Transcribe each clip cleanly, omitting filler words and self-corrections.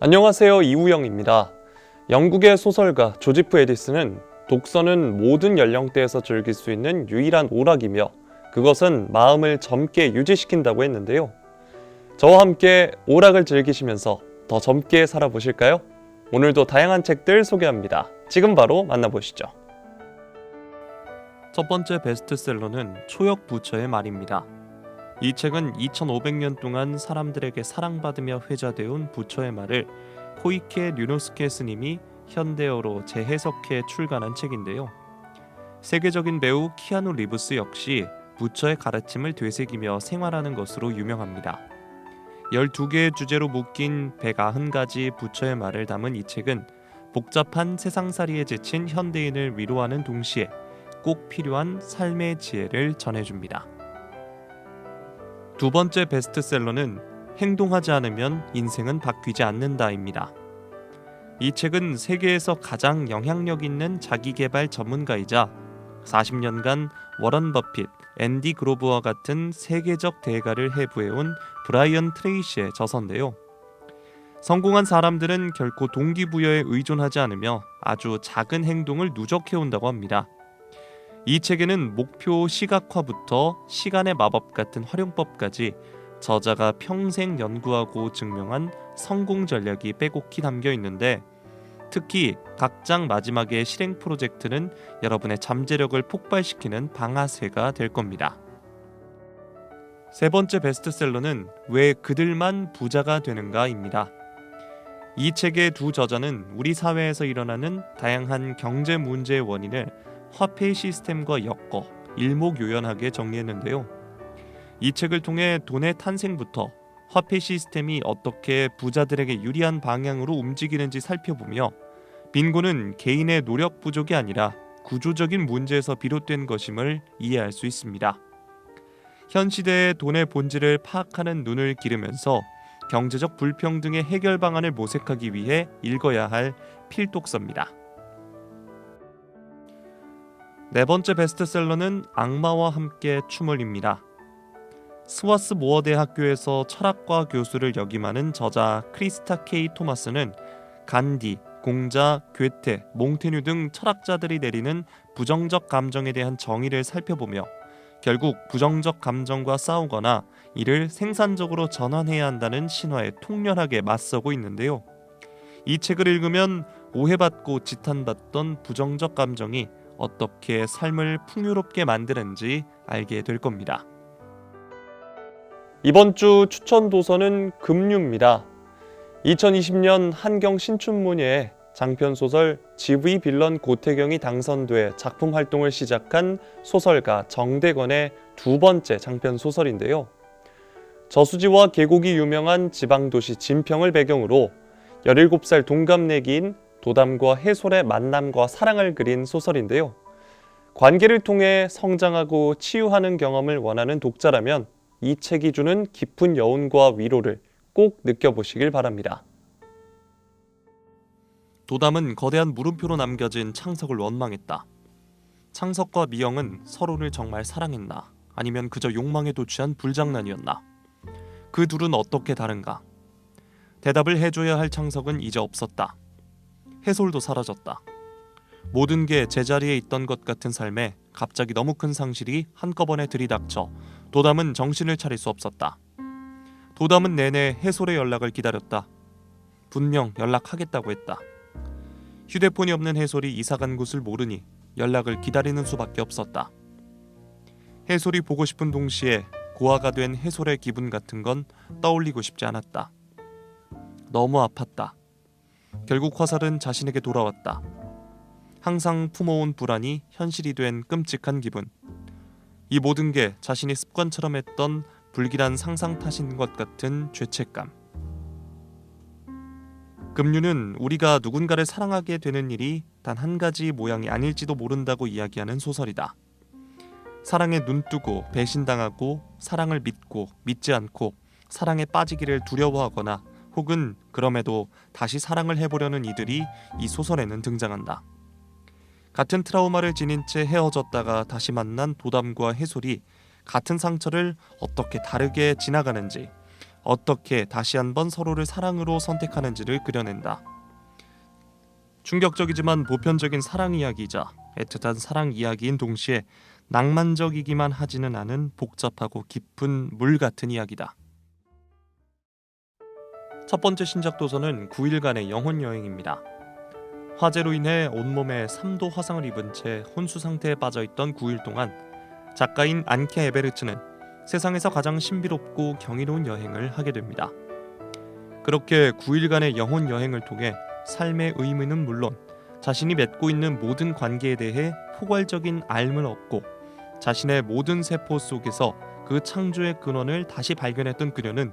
안녕하세요, 이우영입니다. 영국의 소설가 조지프 에디슨은 독서는 모든 연령대에서 즐길 수 있는 유일한 오락이며 그것은 마음을 젊게 유지시킨다고 했는데요. 저와 함께 오락을 즐기시면서 더 젊게 살아보실까요? 오늘도 다양한 책들 소개합니다. 지금 바로 만나보시죠. 첫 번째 베스트셀러는 초역 부처의 말입니다. 이 책은 2500년 동안 사람들에게 사랑받으며 회자되어 온 부처의 말을 코이케 류노스케 스님이 현대어로 재해석해 출간한 책인데요. 세계적인 배우 키아누 리브스 역시 부처의 가르침을 되새기며 생활하는 것으로 유명합니다. 12개의 주제로 묶인 190가지 부처의 말을 담은 이 책은 복잡한 세상살이에 지친 현대인을 위로하는 동시에 꼭 필요한 삶의 지혜를 전해줍니다. 두 번째 베스트셀러는 행동하지 않으면 인생은 바뀌지 않는다입니다. 이 책은 세계에서 가장 영향력 있는 자기개발 전문가이자 40년간 워런 버핏, 앤디 그로브와 같은 세계적 대가를 해부해온 브라이언 트레이시의 저서인데요. 성공한 사람들은 결코 동기부여에 의존하지 않으며 아주 작은 행동을 누적해온다고 합니다. 이 책에는 목표 시각화부터 시간의 마법 같은 활용법까지 저자가 평생 연구하고 증명한 성공 전략이 빼곡히 담겨 있는데 특히 각 장 마지막의 실행 프로젝트는 여러분의 잠재력을 폭발시키는 방아쇠가 될 겁니다. 세 번째 베스트셀러는 왜 그들만 부자가 되는가입니다. 이 책의 두 저자는 우리 사회에서 일어나는 다양한 경제 문제의 원인을 화폐 시스템과 엮어 일목요연하게 정리했는데요. 이 책을 통해 돈의 탄생부터 화폐 시스템이 어떻게 부자들에게 유리한 방향으로 움직이는지 살펴보며 빈곤은 개인의 노력 부족이 아니라 구조적인 문제에서 비롯된 것임을 이해할 수 있습니다. 현 시대의 돈의 본질을 파악하는 눈을 기르면서 경제적 불평등의 해결 방안을 모색하기 위해 읽어야 할 필독서입니다. 네 번째 베스트셀러는 악마와 함께 춤을입니다. 스와스모어 대학교에서 철학과 교수를 역임하는 저자 크리스타 K 토마스는 간디, 공자, 괴테, 몽테뉴 등 철학자들이 내리는 부정적 감정에 대한 정의를 살펴보며 결국 부정적 감정과 싸우거나 이를 생산적으로 전환해야 한다는 신화에 통렬하게 맞서고 있는데요. 이 책을 읽으면 오해받고 지탄받던 부정적 감정이 어떻게 삶을 풍요롭게 만드는지 알게 될 겁니다. 이번 주 추천 도서는 급류입니다. 2020년 한경 신춘문예에 장편소설 GV 빌런 고태경이 당선돼 작품 활동을 시작한 소설가 정대건의 두 번째 장편소설인데요. 저수지와 계곡이 유명한 지방도시 진평을 배경으로 17살 동갑내기인 도담과 해솔의 만남과 사랑을 그린 소설인데요. 관계를 통해 성장하고 치유하는 경험을 원하는 독자라면 이 책이 주는 깊은 여운과 위로를 꼭 느껴보시길 바랍니다. 도담은 거대한 물음표로 남겨진 창석을 원망했다. 창석과 미영은 서로를 정말 사랑했나? 아니면 그저 욕망에 도취한 불장난이었나? 그 둘은 어떻게 다른가? 대답을 해줘야 할 창석은 이제 없었다. 해솔도 사라졌다. 모든 게 제자리에 있던 것 같은 삶에 갑자기 너무 큰 상실이 한꺼번에 들이닥쳐 도담은 정신을 차릴 수 없었다. 도담은 내내 해솔의 연락을 기다렸다. 분명 연락하겠다고 했다. 휴대폰이 없는 해솔이 이사간 곳을 모르니 연락을 기다리는 수밖에 없었다. 해솔이 보고 싶은 동시에 고아가 된 해솔의 기분 같은 건 떠올리고 싶지 않았다. 너무 아팠다. 결국 화살은 자신에게 돌아왔다. 항상 품어온 불안이 현실이 된 끔찍한 기분. 이 모든 게 자신이 습관처럼 했던 불길한 상상 탓인 것 같은 죄책감. 급류는 우리가 누군가를 사랑하게 되는 일이 단 한 가지 모양이 아닐지도 모른다고 이야기하는 소설이다. 사랑에 눈뜨고 배신당하고 사랑을 믿고 믿지 않고 사랑에 빠지기를 두려워하거나 혹은 그럼에도 다시 사랑을 해보려는 이들이 이 소설에는 등장한다. 같은 트라우마를 지닌 채 헤어졌다가 다시 만난 도담과 해솔이 같은 상처를 어떻게 다르게 지나가는지, 어떻게 다시 한번 서로를 사랑으로 선택하는지를 그려낸다. 충격적이지만 보편적인 사랑 이야기이자 애틋한 사랑 이야기인 동시에 낭만적이기만 하지는 않은 복잡하고 깊은 물 같은 이야기다. 첫 번째 신작 도서는 9일간의 영혼 여행입니다. 화재로 인해 온몸에 3도 화상을 입은 채 혼수 상태에 빠져있던 9일 동안 작가인 안케 에베르츠는 세상에서 가장 신비롭고 경이로운 여행을 하게 됩니다. 그렇게 9일간의 영혼 여행을 통해 삶의 의미는 물론 자신이 맺고 있는 모든 관계에 대해 포괄적인 알을 얻고 자신의 모든 세포 속에서 그 창조의 근원을 다시 발견했던 그녀는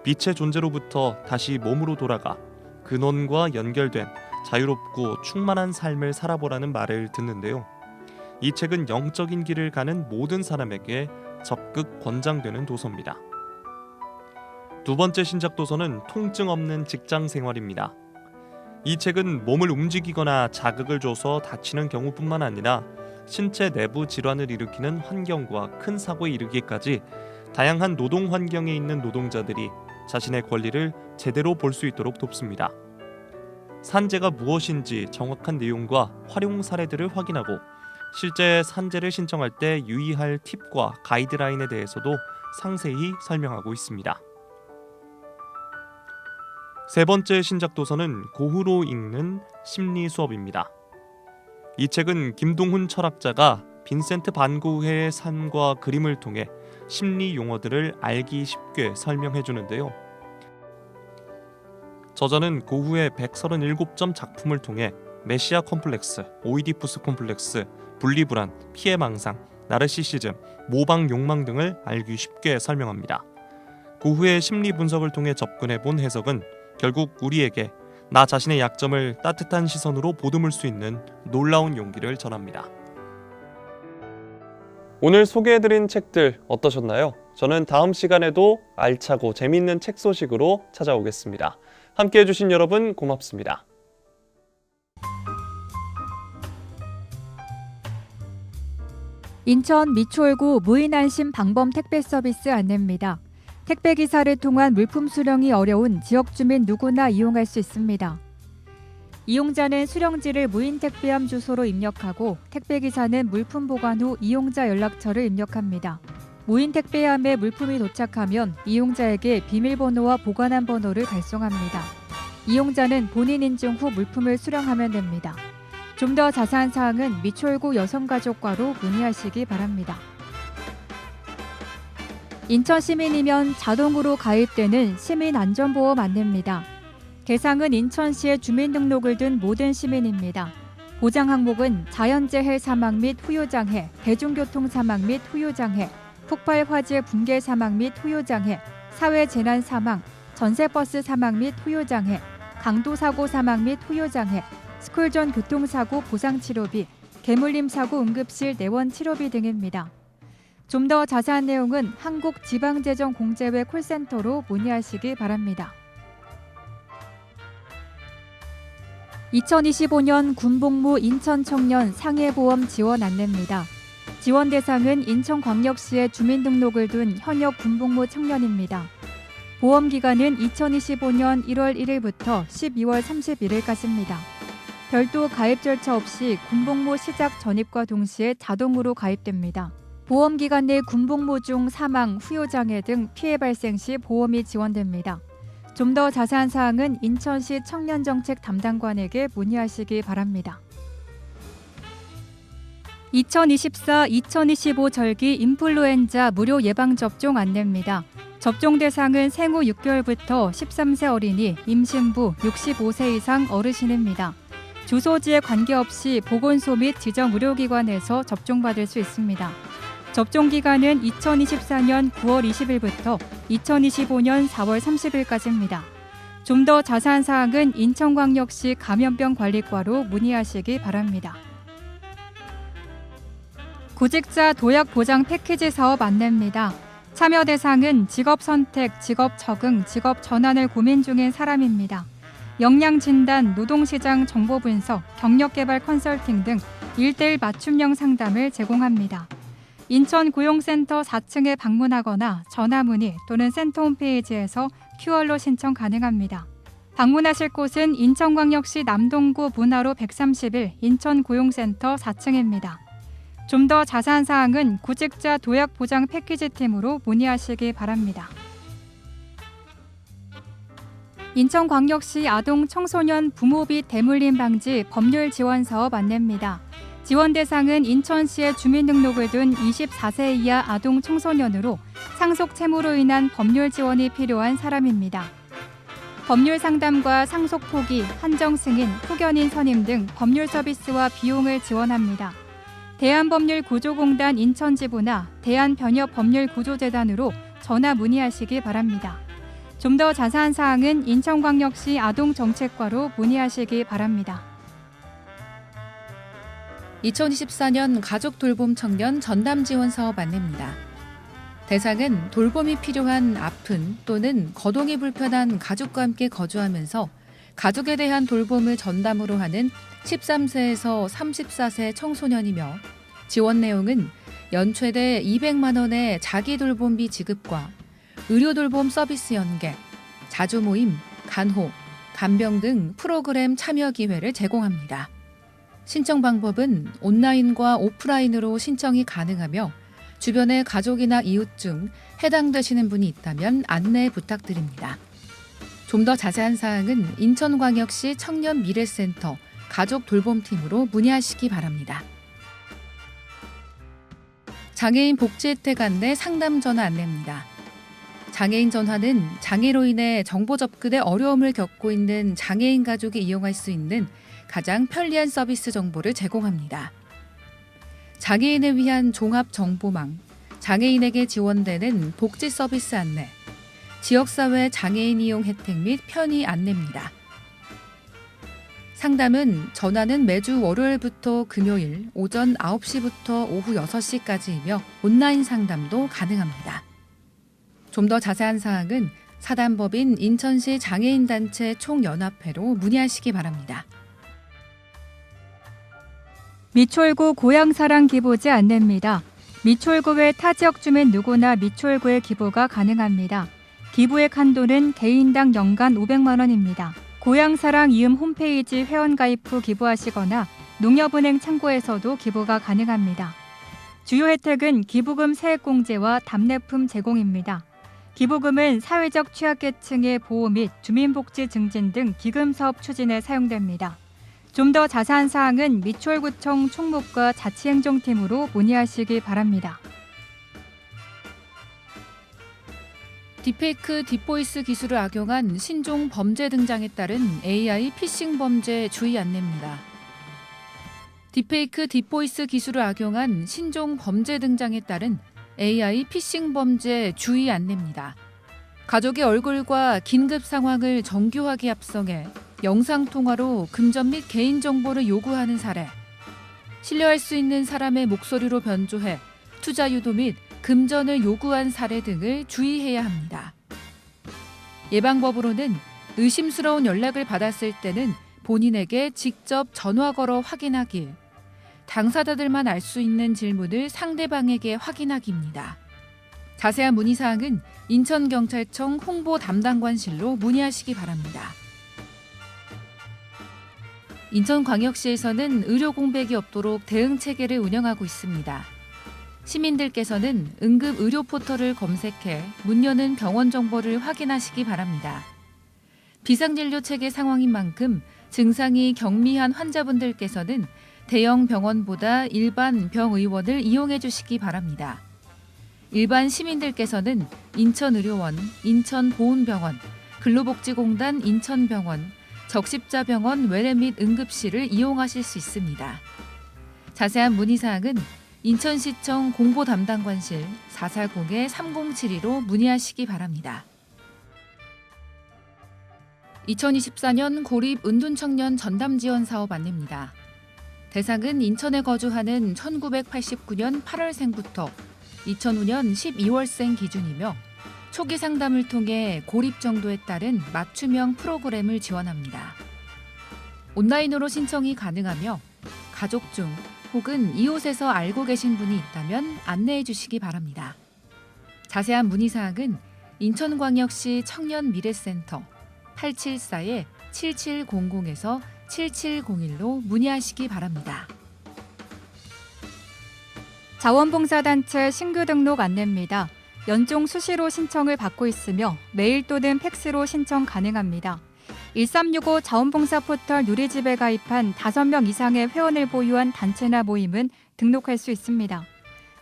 빛의 존재로부터 다시 몸으로 돌아가 근원과 연결된 자유롭고 충만한 삶을 살아보라는 말을 듣는데요. 이 책은 영적인 길을 가는 모든 사람에게 적극 권장되는 도서입니다. 두 번째 신작 도서는 통증 없는 직장 생활입니다. 이 책은 몸을 움직이거나 자극을 줘서 다치는 경우뿐만 아니라 신체 내부 질환을 일으키는 환경과 큰 사고에 이르기까지 다양한 노동 환경에 있는 노동자들이 자신의 권리를 제대로 볼 수 있도록 돕습니다. 산재가 무엇인지 정확한 내용과 활용 사례들을 확인하고 실제 산재를 신청할 때 유의할 팁과 가이드라인에 대해서도 상세히 설명하고 있습니다. 세 번째 신작 도서는 고흐로 읽는 심리 수업입니다. 이 책은 김동훈 철학자가 빈센트 반 고흐의 삶과 그림을 통해 심리 용어들을 알기 쉽게 설명해 주는데요. 저자는 고흐의 137점 작품을 통해 메시아 컴플렉스, 오이디푸스 콤플렉스, 분리불안, 피해망상, 나르시시즘, 모방 욕망 등을 알기 쉽게 설명합니다. 고흐의 심리 분석을 통해 접근해본 해석은 결국 우리에게 나 자신의 약점을 따뜻한 시선으로 보듬을 수 있는 놀라운 용기를 전합니다. 오늘 소개해드린 책들 어떠셨나요? 저는 다음 시간에도 알차고 재미있는 책 소식으로 찾아오겠습니다. 함께해 주신 여러분 고맙습니다. 인천 미추홀구 무인안심 방범 택배 서비스 안내입니다. 택배 기사를 통한 물품 수령이 어려운 지역 주민 누구나 이용할 수 있습니다. 이용자는 수령지를 무인 택배함 주소로 입력하고 택배 기사는 물품 보관 후 이용자 연락처를 입력합니다. 무인 택배함에 물품이 도착하면 이용자에게 비밀번호와 보관함 번호를 발송합니다. 이용자는 본인 인증 후 물품을 수령하면 됩니다. 좀 더 자세한 사항은 미추홀구 여성가족과로 문의하시기 바랍니다. 인천 시민이면 자동으로 가입되는 시민안전보험 안내입니다. 대상은 인천시의 주민등록을 둔 모든 시민입니다. 보장 항목은 자연재해 사망 및 후유장해, 대중교통 사망 및 후유장해, 폭발 화재 붕괴 사망 및 후유장해, 사회재난 사망, 전세버스 사망 및 후유장해, 강도사고 사망 및 후유장해, 스쿨존 교통사고 보상치료비, 개물림 사고 응급실 내원 치료비 등입니다. 좀 더 자세한 내용은 한국지방재정공제회 콜센터로 문의하시기 바랍니다. 2025년 군복무 인천청년 상해보험 지원 안내입니다. 지원 대상은 인천광역시에 주민등록을 둔 현역 군복무 청년입니다. 보험 기간은 2025년 1월 1일부터 12월 31일까지입니다. 별도 가입 절차 없이 군복무 시작 전입과 동시에 자동으로 가입됩니다. 보험 기간 내 군복무 중 사망, 후유장애 등 피해 발생 시 보험이 지원됩니다. 좀 더 자세한 사항은 인천시 청년정책 담당관에게 문의하시기 바랍니다. 2024-2025 절기 인플루엔자 무료 예방접종 안내입니다. 접종 대상은 생후 6개월부터 13세 어린이, 임신부, 65세 이상 어르신입니다. 주소지에 관계없이 보건소 및 지정 의료기관에서 접종받을 수 있습니다. 접종 기간은 2024년 9월 20일부터 2025년 4월 30일까지입니다. 좀 더 자세한 사항은 인천광역시 감염병관리과로 문의하시기 바랍니다. 구직자 도약 보장 패키지 사업 안내입니다. 참여 대상은 직업 선택, 직업 적응, 직업 전환을 고민 중인 사람입니다. 역량 진단, 노동시장 정보 분석, 경력 개발 컨설팅 등 1:1 맞춤형 상담을 제공합니다. 인천 고용센터 4층에 방문하거나 전화 문의 또는 센터 홈페이지에서 QR로 신청 가능합니다. 방문하실 곳은 인천광역시 남동구 문화로 131 인천고용센터 4층입니다. 좀 더 자세한 사항은 구직자 도약 보장 패키지 팀으로 문의하시기 바랍니다. 인천광역시 아동 청소년 부모비 대물림 방지 법률 지원 사업 안내입니다. 지원 대상은 인천시에 주민등록을 둔 24세 이하 아동 청소년으로 상속 채무로 인한 법률 지원이 필요한 사람입니다. 법률 상담과 상속 포기, 한정 승인, 후견인 선임 등 법률 서비스와 비용을 지원합니다. 대한법률구조공단 인천지부나 대한변협법률구조재단으로 전화 문의하시기 바랍니다. 좀 더 자세한 사항은 인천광역시 아동정책과로 문의하시기 바랍니다. 2024년 가족 돌봄 청년 전담 지원 사업 안내입니다. 대상은 돌봄이 필요한 아픈 또는 거동이 불편한 가족과 함께 거주하면서 가족에 대한 돌봄을 전담으로 하는 13세에서 34세 청소년이며 지원 내용은 연 최대 200만 원의 자기 돌봄비 지급과 의료 돌봄 서비스 연계, 자주 모임, 간호, 간병 등 프로그램 참여 기회를 제공합니다. 신청 방법은 온라인과 오프라인으로 신청이 가능하며 주변에 가족이나 이웃 중 해당되시는 분이 있다면 안내 부탁드립니다. 좀 더 자세한 사항은 인천광역시 청년미래센터 가족돌봄팀으로 문의하시기 바랍니다. 장애인 복지혜택 안내 상담 전화 안내입니다. 장애인 전화는 장애로 인해 정보 접근에 어려움을 겪고 있는 장애인 가족이 이용할 수 있는 가장 편리한 서비스 정보를 제공합니다. 장애인을 위한 종합정보망, 장애인에게 지원되는 복지 서비스 안내, 지역사회 장애인 이용 혜택 및 편의 안내입니다. 상담은 전화는 매주 월요일부터 금요일 오전 9시부터 오후 6시까지이며 온라인 상담도 가능합니다. 좀 더 자세한 사항은 사단법인 인천시 장애인단체 총연합회로 문의하시기 바랍니다. 미추홀구 고향사랑 기부지 안내입니다. 미추홀구의 타 지역 주민 누구나 미추홀구에 기부가 가능합니다. 기부액 한도는 개인당 연간 500만 원입니다. 고향사랑 이음 홈페이지 회원가입 후 기부하시거나 농협은행 창구에서도 기부가 가능합니다. 주요 혜택은 기부금 세액공제와 답례품 제공입니다. 기부금은 사회적 취약계층의 보호 및 주민복지 증진 등 기금사업 추진에 사용됩니다. 좀 더 자세한 사항은 미추홀구청 총무과 자치행정팀으로 문의하시기 바랍니다. 딥페이크 딥보이스 기술을 악용한 신종 범죄 등장에 따른 AI 피싱 범죄 주의 안내입니다. 딥페이크 딥보이스 기술을 악용한 신종 범죄 등장에 따른 AI 피싱 범죄 주의 안내입니다. 가족의 얼굴과 긴급 상황을 정교하게 합성해 영상통화로 금전 및 개인정보를 요구하는 사례, 신뢰할 수 있는 사람의 목소리로 변조해 투자 유도 및 금전을 요구한 사례 등을 주의해야 합니다. 예방법으로는 의심스러운 연락을 받았을 때는 본인에게 직접 전화 걸어 확인하기, 당사자들만 알 수 있는 질문을 상대방에게 확인하기입니다. 자세한 문의사항은 인천경찰청 홍보 담당관실로 문의하시기 바랍니다. 인천광역시에서는 의료 공백이 없도록 대응 체계를 운영하고 있습니다. 시민들께서는 응급 의료 포털을 검색해 문 여는 병원 정보를 확인하시기 바랍니다. 비상진료 체계 상황인 만큼 증상이 경미한 환자분들께서는 대형 병원보다 일반 병의원을 이용해 주시기 바랍니다. 일반 시민들께서는 인천의료원, 인천보훈병원, 근로복지공단 인천병원, 적십자병원 외래 및 응급실을 이용하실 수 있습니다. 자세한 문의사항은 인천시청 공보담당관실 440-3072로 문의하시기 바랍니다. 2024년 고립 은둔청년 전담지원 사업 안내입니다. 대상은 인천에 거주하는 1989년 8월생부터 2005년 12월생 기준이며 초기 상담을 통해 고립 정도에 따른 맞춤형 프로그램을 지원합니다. 온라인으로 신청이 가능하며 가족 중 혹은 이웃에서 알고 계신 분이 있다면 안내해 주시기 바랍니다. 자세한 문의사항은 인천광역시 청년미래센터 874-7700에서 7701로 문의하시기 바랍니다. 자원봉사단체 신규 등록 안내입니다. 연중 수시로 신청을 받고 있으며 메일 또는 팩스로 신청 가능합니다. 1365 자원봉사 포털 누리집에 가입한 5명 이상의 회원을 보유한 단체나 모임은 등록할 수 있습니다.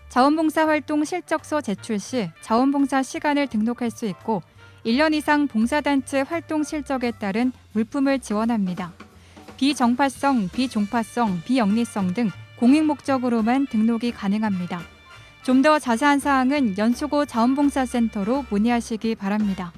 자원봉사 활동 실적서 제출 시 자원봉사 시간을 등록할 수 있고 1년 이상 봉사단체 활동 실적에 따른 물품을 지원합니다. 비정파성, 비종파성, 비영리성 등 공익 목적으로만 등록이 가능합니다. 좀 더 자세한 사항은 연수고 자원봉사센터로 문의하시기 바랍니다.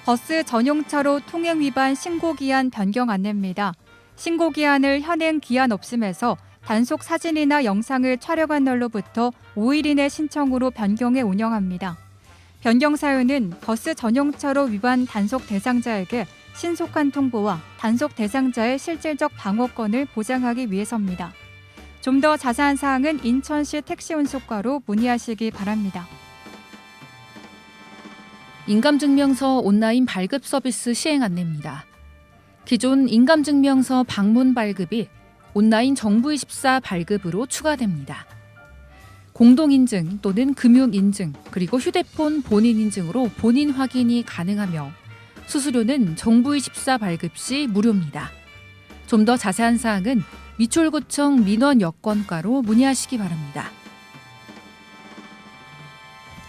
버스 전용차로 통행 위반 신고기한 변경 안내입니다. 신고기한을 현행 기한 없음에서 단속 사진이나 영상을 촬영한 날로부터 5일 이내 신청으로 변경해 운영합니다. 변경 사유는 버스 전용차로 위반 단속 대상자에게 신속한 통보와 단속 대상자의 실질적 방어권을 보장하기 위해서입니다. 좀 더 자세한 사항은 인천시 택시운송과로 문의하시기 바랍니다. 인감증명서 온라인 발급 서비스 시행 안내입니다. 기존 인감증명서 방문 발급이 온라인 정부24 발급으로 추가됩니다. 공동인증 또는 금융인증 그리고 휴대폰 본인인증으로 본인 확인이 가능하며 수수료는 정부24 발급 시 무료입니다. 좀 더 자세한 사항은 위촉구청 민원여건과로 문의하시기 바랍니다.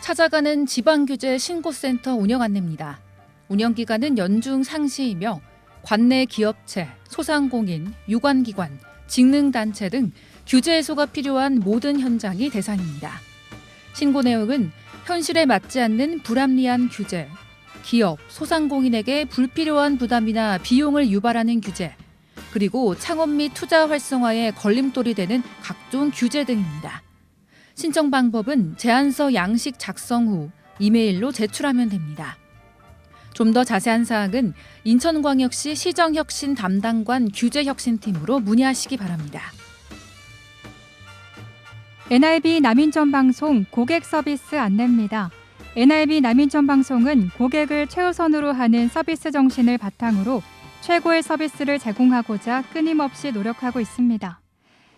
찾아가는 지방규제 신고센터 운영 안내입니다. 운영기간은 연중 상시이며 관내 기업체, 소상공인, 유관기관, 직능단체 등 규제 해소가 필요한 모든 현장이 대상입니다. 신고 내용은 현실에 맞지 않는 불합리한 규제, 기업, 소상공인에게 불필요한 부담이나 비용을 유발하는 규제, 그리고 창업 및 투자 활성화에 걸림돌이 되는 각종 규제 등입니다. 신청 방법은 제안서 양식 작성 후 이메일로 제출하면 됩니다. 좀 더 자세한 사항은 인천광역시 시정혁신 담당관 규제혁신팀으로 문의하시기 바랍니다. NIB 남인천 방송 고객 서비스 안내입니다. NIB 남인천 방송은 고객을 최우선으로 하는 서비스 정신을 바탕으로 최고의 서비스를 제공하고자 끊임없이 노력하고 있습니다.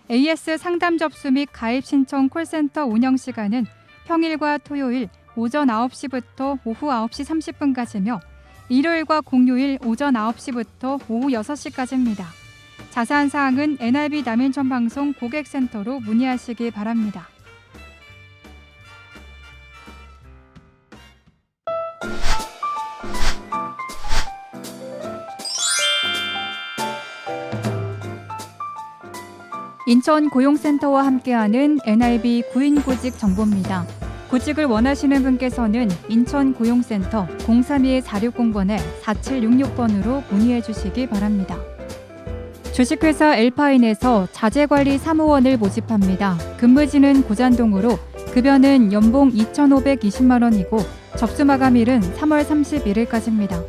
AS 상담 접수 및 가입 신청 콜센터 운영 시간은 평일과 토요일 오전 9시부터 오후 9시 30분까지며 일요일과 공휴일 오전 9시부터 오후 6시까지입니다. 자세한 사항은 NIB 남인천 방송 고객센터로 문의하시기 바랍니다. 인천 고용센터와 함께하는 NIB 구인구직 정보입니다. 구직을 원하시는 분께서는 인천 고용센터 032-4600번에 4766번으로 문의해 주시기 바랍니다. 주식회사 엘파인에서 자재관리 사무원을 모집합니다. 근무지는 고잔동으로 급여는 연봉 2,520만 원이고 접수 마감일은 3월 31일까지입니다.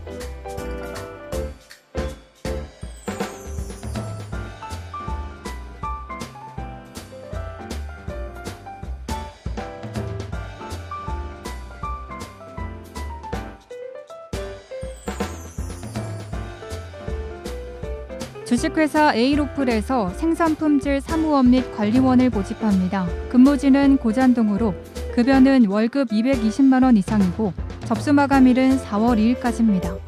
주식회사 에이로플에서 생산품질 사무원 및 관리원을 모집합니다. 근무지는 고잔동으로 급여는 월급 220만 원 이상이고 접수 마감일은 4월 2일까지입니다.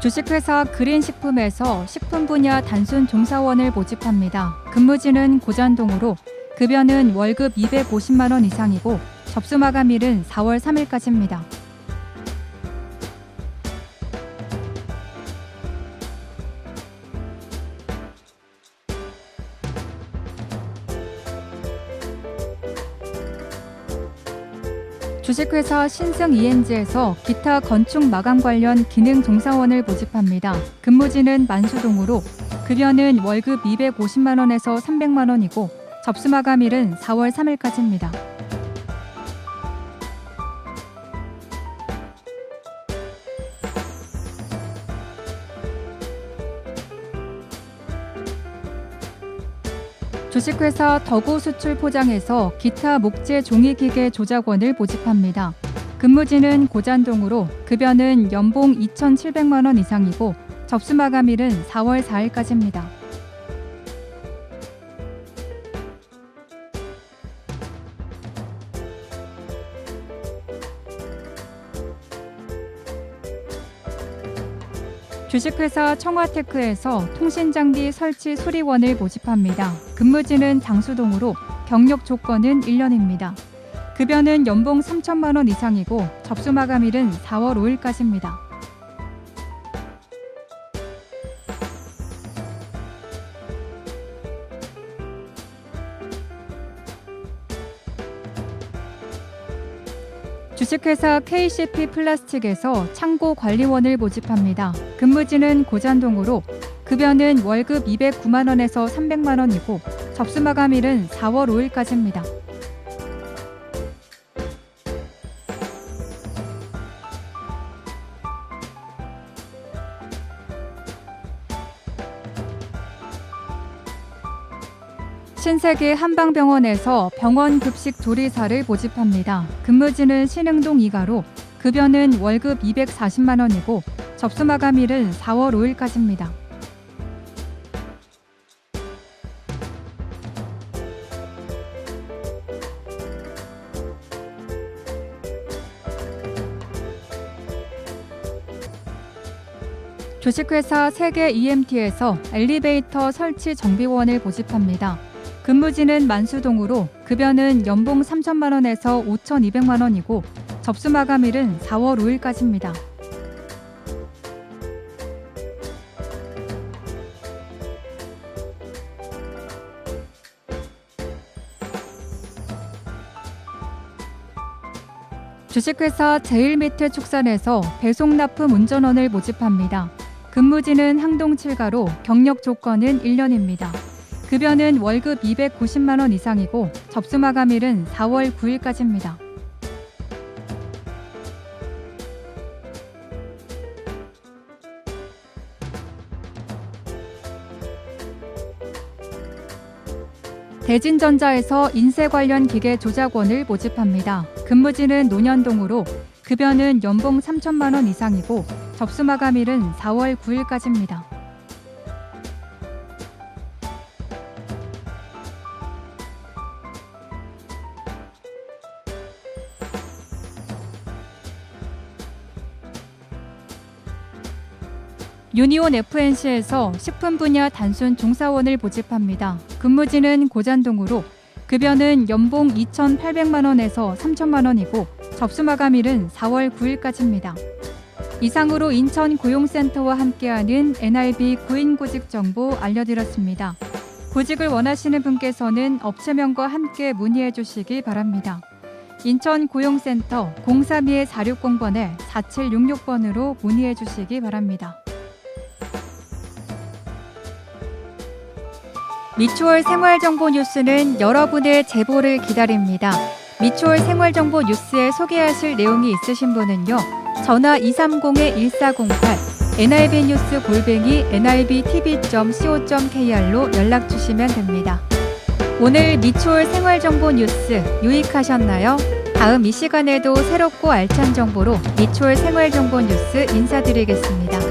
주식회사 그린식품에서 식품 분야 단순 종사원을 모집합니다. 근무지는 고잔동으로 급여는 월급 250만 원 이상이고 접수 마감일은 4월 3일까지입니다. 주식회사 신승 ENG에서 기타 건축 마감 관련 기능 종사원을 모집합니다. 근무지는 만수동으로 급여는 월급 250만 원에서 300만 원이고 접수 마감일은 4월 3일까지입니다. 주식회사 더구 수출 포장에서 기타 목재 종이기계 조작원을 모집합니다. 근무지는 고잔동으로 급여는 연봉 2,700만 원 이상이고 접수 마감일은 4월 4일까지입니다. 주식회사 청화테크에서 통신장비 설치 수리원을 모집합니다. 근무지는 장수동으로 경력 조건은 1년입니다. 급여는 연봉 3천만 원 이상이고 접수 마감일은 4월 5일까지입니다. 주식회사 KCP 플라스틱에서 창고 관리원을 모집합니다. 근무지는 고잔동으로 급여는 월급 209만 원에서 300만 원이고 접수 마감일은 4월 5일까지입니다. 신세계 한방병원에서 병원 급식 조리사를 모집합니다. 근무지는 신흥동 2가로 급여는 월급 240만 원이고 접수 마감일은 4월 5일까지입니다. 주식회사 세계 EMT에서 엘리베이터 설치 정비원을 모집합니다. 근무지는 만수동으로 급여는 연봉 3천만 원에서 5,200만 원이고 접수 마감일은 4월 5일까지입니다. 주식회사 제일미트축산에서 배송납품 운전원을 모집합니다. 근무지는 항동 7가로 경력 조건은 1년입니다. 급여는 월급 290만 원 이상이고 접수 마감일은 4월 9일까지입니다. 대진전자에서 인쇄 관련 기계 조작원을 모집합니다. 근무지는 논현동으로 급여는 연봉 3천만 원 이상이고 접수 마감일은 4월 9일까지입니다. 유니온 FNC에서 식품 분야 단순 종사원을 모집합니다. 근무지는 고잔동으로 급여는 연봉 2,800만 원에서 3천만 원이고 접수 마감일은 4월 9일까지입니다. 이상으로 인천 고용센터와 함께하는 NIB 구인구직 정보 알려드렸습니다. 구직을 원하시는 분께서는 업체명과 함께 문의해 주시기 바랍니다. 인천 고용센터 032-460번에 4766번으로 문의해 주시기 바랍니다. 미추홀 생활정보 뉴스는 여러분의 제보를 기다립니다. 미추홀 생활정보 뉴스에 소개하실 내용이 있으신 분은요. 전화 230-1408 nibnews@nibtv.co.kr로 연락 주시면 됩니다. 오늘 미추홀 생활정보 뉴스 유익하셨나요? 다음 이 시간에도 새롭고 알찬 정보로 미추홀 생활정보 뉴스 인사드리겠습니다.